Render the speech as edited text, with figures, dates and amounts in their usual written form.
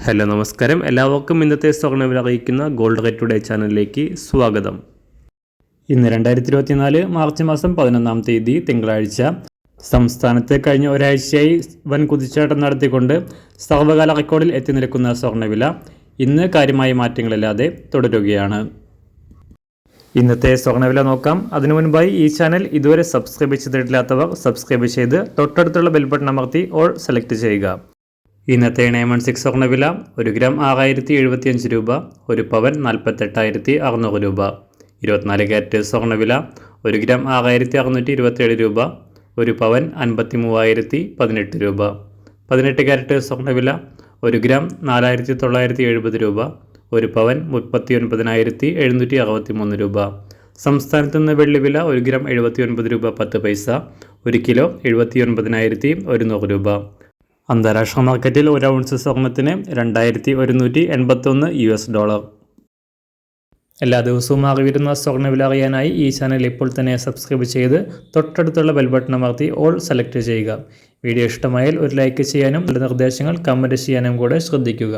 Hello നമസ്കാരം, എല്ലാവർക്കും ഇന്നത്തെ സ്വർണ്ണവില അറിയിക്കുന്ന ഗോൾഡ് റേറ്റ് ടുഡേ ചാനലിലേക്ക് സ്വാഗതം. ഇന്ന് 2024 മാർച്ച് മാസം 11-ാം തീയതി തിങ്കളാഴ്ച. സംസ്ഥാനത്ത് കഴിഞ്ഞ ഒരാഴ്ചയായി വൻ കുതിച്ചാട്ടം നടത്തിക്കൊണ്ട് സർവ്വകാല റെക്കോർഡിൽ എത്തി നിൽക്കുന്ന സ്വർണ്ണവില ഇന്ന് കാര്യമായ മാറ്റങ്ങളില്ലാതെ തുടരുകയാണ്. ഇന്നത്തെ സ്വർണ്ണവില നോക്കാം. അതിനു മുൻപായി ഈ ചാനൽ ഇതുവരെ സബ്സ്ക്രൈബ് ചെയ്തിട്ടില്ലാത്തവർ സബ്സ്ക്രൈബ് ചെയ്ത് തൊട്ടടുത്തുള്ള ബെൽ ബട്ടൺ അമർത്തി ഓൾ സെലക്ട് ചെയ്യുക. ഇന്നത്തെ 916 സ്വർണ്ണവില 1 ഗ്രാം 6075 രൂപ, 1 പവൻ 48,600 രൂപ. 24 ക്യാരറ്റ് സ്വർണ്ണവില 1 ഗ്രാം 6627 രൂപ, 1 പവൻ 53,018 രൂപ. 18 ക്യാരറ്റ് സ്വർണ്ണവില 1 ഗ്രാം 4970 രൂപ, 1 പവൻ 39,763 രൂപ. സംസ്ഥാനത്ത് നിന്ന് വെള്ളിവില 1 ഗ്രാം 79 രൂപ 10 പൈസ, 1 കിലോ 79,100 രൂപ. അന്താരാഷ്ട്ര മാർക്കറ്റിൽ 1 ഔൺസ് സ്വർണ്ണത്തിന് $2,181. എല്ലാ ദിവസവും അറിവിരുന്ന സ്വർണ്ണവില അറിയാനായി ഈ ചാനൽ ഇപ്പോൾ തന്നെ സബ്സ്ക്രൈബ് ചെയ്ത് തൊട്ടടുത്തുള്ള ബെൽ ബട്ടൺ അമർത്തി ഓൾ സെലക്ട് ചെയ്യുക. വീഡിയോ ഇഷ്ടമായാൽ ഒരു ലൈക്ക് ചെയ്യാനും നല്ല നിർദ്ദേശങ്ങൾ കമൻറ്റ് ചെയ്യാനും കൂടെ ശ്രദ്ധിക്കുക.